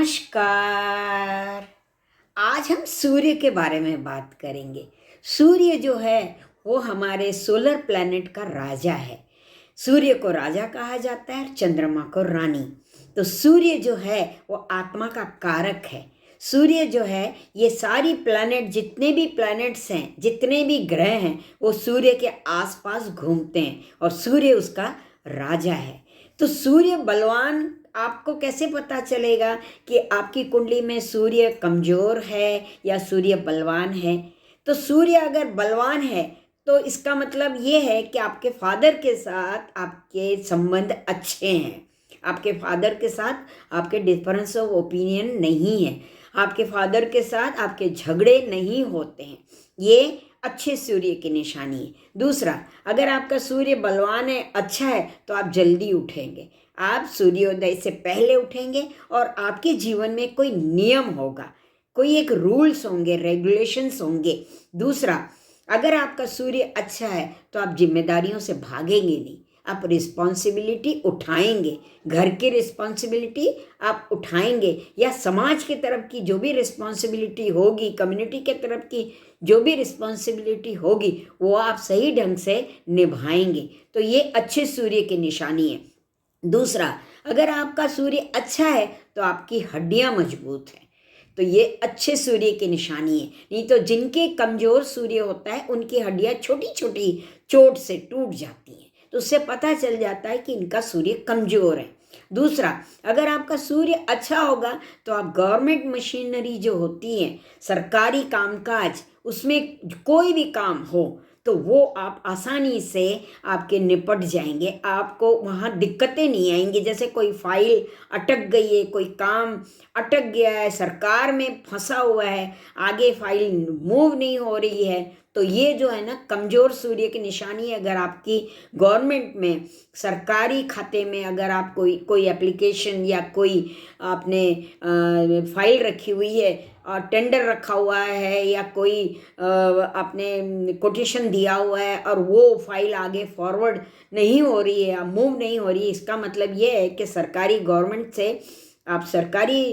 नमस्कार। आज हम सूर्य के बारे में बात करेंगे। सूर्य जो है वो हमारे सोलर प्लैनेट का राजा है। सूर्य को राजा कहा जाता है, चंद्रमा को रानी। तो सूर्य जो है वो आत्मा का कारक है। सूर्य जो है ये सारी प्लैनेट, जितने भी प्लैनेट्स हैं, जितने भी ग्रह हैं, वो सूर्य के आसपास घूमते हैं और सूर्य उसका राजा है। तो सूर्य बलवान, आपको कैसे पता चलेगा कि आपकी कुंडली में सूर्य कमजोर है या सूर्य बलवान है? तो सूर्य अगर बलवान है तो इसका मतलब ये है कि आपके फादर के साथ आपके संबंध अच्छे हैं। आपके फादर के साथ आपके डिफरेंस ऑफ ओपिनियन नहीं है। आपके फादर के साथ आपके झगड़े नहीं होते हैं। ये अच्छे सूर्य की निशानी है। दूसरा, अगर आपका सूर्य बलवान है, अच्छा है, तो आप जल्दी उठेंगे। आप सूर्योदय से पहले उठेंगे और आपके जीवन में कोई नियम होगा, कोई एक रूल्स होंगे, रेगुलेशंस होंगे। दूसरा, अगर आपका सूर्य अच्छा है तो आप जिम्मेदारियों से भागेंगे नहीं, आप रिस्पॉन्सिबिलिटी उठाएंगे। घर की रिस्पॉन्सिबिलिटी आप उठाएंगे या समाज की तरफ की जो भी रिस्पॉन्सिबिलिटी होगी, कम्युनिटी के तरफ की जो भी रिस्पॉन्सिबिलिटी होगी, वो आप सही ढंग से निभाएंगे। तो ये अच्छे सूर्य की निशानी है। दूसरा, अगर आपका सूर्य अच्छा है तो आपकी हड्डियां मजबूत हैं। तो ये अच्छे सूर्य की निशानी है। नहीं तो जिनके कमजोर सूर्य होता है उनकी हड्डियां छोटी छोटी चोट से टूट जाती हैं। तो उससे पता चल जाता है कि इनका सूर्य कमजोर है। दूसरा, अगर आपका सूर्य अच्छा होगा तो आप गवर्नमेंट मशीनरी जो होती है, सरकारी कामकाज, उसमें कोई भी काम हो तो वो आप आसानी से आपके निपट जाएंगे। आपको वहाँ दिक्कतें नहीं आएंगी। जैसे कोई फाइल अटक गई है, कोई काम अटक गया है, सरकार में फंसा हुआ है, आगे फाइल मूव नहीं हो रही है, तो ये जो है ना कमज़ोर सूर्य की निशानी है। अगर आपकी गवर्नमेंट में, सरकारी खाते में, अगर आप कोई एप्लीकेशन या कोई आपने फाइल रखी हुई है, टेंडर रखा हुआ है या कोई आपने कोटेशन दिया हुआ है और वो फाइल आगे फॉरवर्ड नहीं हो रही है या मूव नहीं हो रही है, इसका मतलब ये है कि सरकारी गवर्नमेंट से, आप सरकारी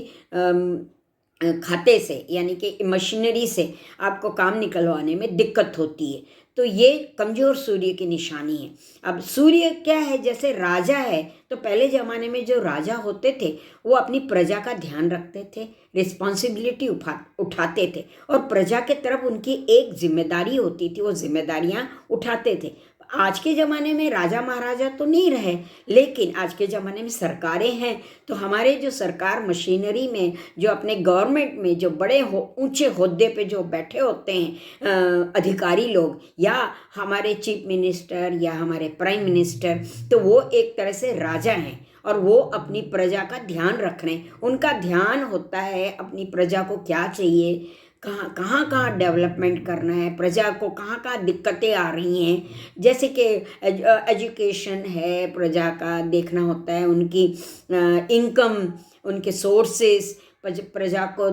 खाते से यानी कि मशीनरी से आपको काम निकलवाने में दिक्कत होती है। तो ये कमज़ोर सूर्य की निशानी है। अब सूर्य क्या है, जैसे राजा है, तो पहले ज़माने में जो राजा होते थे वो अपनी प्रजा का ध्यान रखते थे, रिस्पॉन्सिबिलिटी उठाते थे और प्रजा के तरफ उनकी एक जिम्मेदारी होती थी, वो जिम्मेदारियां उठाते थे। आज के ज़माने में राजा महाराजा तो नहीं रहे, लेकिन आज के ज़माने में सरकारें हैं। तो हमारे जो सरकार मशीनरी में, जो अपने गवर्नमेंट में जो बड़े ऊंचे ओहदे पे जो बैठे होते हैं अधिकारी लोग, या हमारे चीफ मिनिस्टर या हमारे प्राइम मिनिस्टर, तो वो एक तरह से राजा हैं और वो अपनी प्रजा का ध्यान रख रहे हैं। उनका ध्यान होता है अपनी प्रजा को क्या चाहिए, कहाँ डेवलपमेंट करना है, प्रजा को कहाँ कहाँ दिक्कतें आ रही हैं। जैसे कि एजुकेशन है, प्रजा का देखना होता है, उनकी इनकम, उनके सोर्सेस, प्रजा को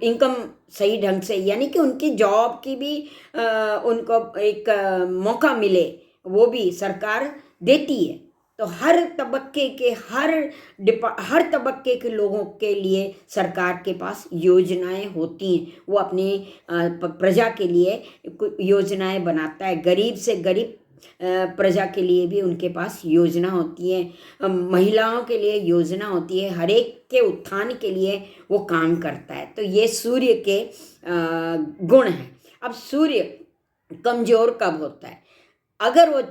इनकम सही ढंग से, यानी कि उनकी जॉब की भी उनको एक मौका मिले, वो भी सरकार देती है। तो हर तबक्के के हर तबक्के के लोगों के लिए सरकार के पास योजनाएं होती हैं। वो अपनी प्रजा के लिए योजनाएं बनाता है। गरीब से गरीब प्रजा के लिए भी उनके पास योजना होती है, महिलाओं के लिए योजना होती है, हर एक के उत्थान के लिए वो काम करता है। तो ये सूर्य के गुण हैं। अब सूर्य कमज़ोर कब होता है? अगर वो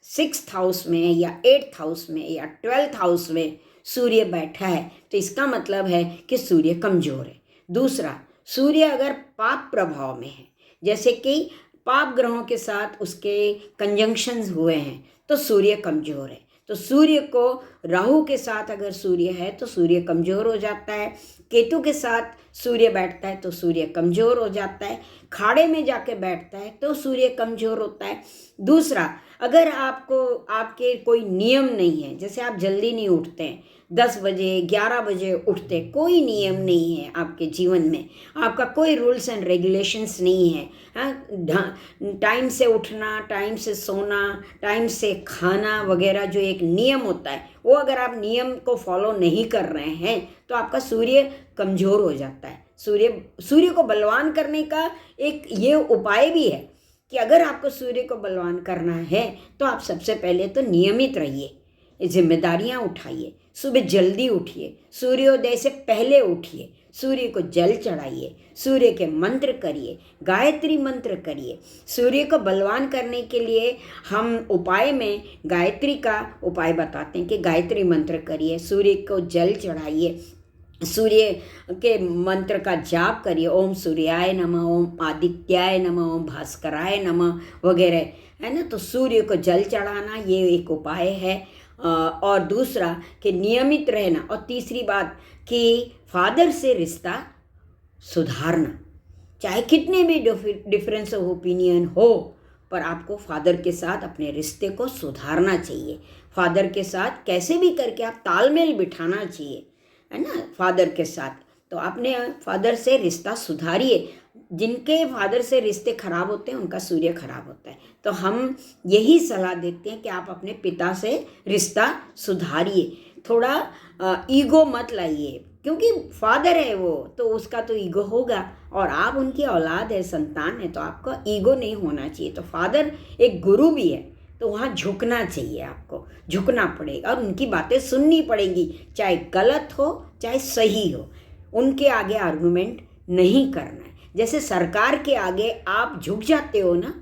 6th हाउस में या 8th हाउस में या 12th हाउस में सूर्य बैठा है तो इसका मतलब है कि सूर्य कमज़ोर है। दूसरा, सूर्य अगर पाप प्रभाव में है, जैसे कि पाप ग्रहों के साथ उसके कंजंक्शंस हुए हैं, तो सूर्य कमज़ोर है। तो सूर्य को राहु के साथ अगर सूर्य है तो सूर्य कमज़ोर हो जाता है। केतु के साथ सूर्य बैठता है तो सूर्य कमज़ोर हो जाता है। खाड़े में जाके बैठता है तो सूर्य कमज़ोर होता है। दूसरा, अगर आपके कोई नियम नहीं है, जैसे आप जल्दी नहीं उठते हैं, 10 बजे 11 बजे उठते, कोई नियम नहीं है आपके जीवन में, आपका कोई रूल्स एंड रेगुलेशंस नहीं है, टाइम से उठना, टाइम से सोना, टाइम से खाना वगैरह जो एक नियम होता है वो अगर आप नियम को फॉलो नहीं कर रहे हैं तो आपका सूर्य कमज़ोर हो जाता है। सूर्य को बलवान करने का एक ये उपाय भी है कि अगर आपको सूर्य को बलवान करना है तो आप सबसे पहले तो नियमित रहिए, जिम्मेदारियां उठाइए, सुबह जल्दी उठिए, सूर्योदय से पहले उठिए, सूर्य को जल चढ़ाइए, सूर्य के मंत्र करिए, गायत्री मंत्र करिए। सूर्य को बलवान करने के लिए हम उपाय में गायत्री का उपाय बताते हैं कि गायत्री मंत्र करिए, सूर्य को जल चढ़ाइए, सूर्य के मंत्र का जाप करिए, ओम सूर्याय नमः, ओम आदित्याय नमः, ओम भास्कराय नमः वगैरह, है ना। तो सूर्य को जल चढ़ाना ये एक उपाय है। और दूसरा कि नियमित रहना, और तीसरी बात कि फादर से रिश्ता सुधारना। चाहे कितने भी डिफरेंस ऑफ ओपिनियन हो, पर आपको फादर के साथ अपने रिश्ते को सुधारना चाहिए। फादर के साथ कैसे भी करके आप तालमेल बिठाना चाहिए, है ना, फादर के साथ। तो अपने फादर से रिश्ता सुधारिए। जिनके फादर से रिश्ते खराब होते हैं उनका सूर्य खराब होता है। तो हम यही सलाह देते हैं कि आप अपने पिता से रिश्ता सुधारिए। थोड़ा ईगो मत लाइए, क्योंकि फादर है वो, तो उसका तो ईगो होगा, और आप उनकी औलाद है, संतान है, तो आपका ईगो नहीं होना चाहिए। तो फादर एक गुरु भी है, तो वहाँ झुकना चाहिए, आपको झुकना पड़ेगा और उनकी बातें सुननी पड़ेगी, चाहे गलत हो चाहे सही हो। उनके आगे आर्गुमेंट नहीं करना है। जैसे सरकार के आगे आप झुक जाते हो ना,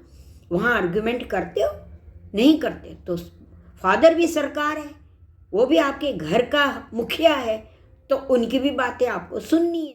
वहाँ आर्गुमेंट करते हो, नहीं करते। तो फादर भी सरकार है, वो भी आपके घर का मुखिया है, तो उनकी भी बातें आपको सुननी है।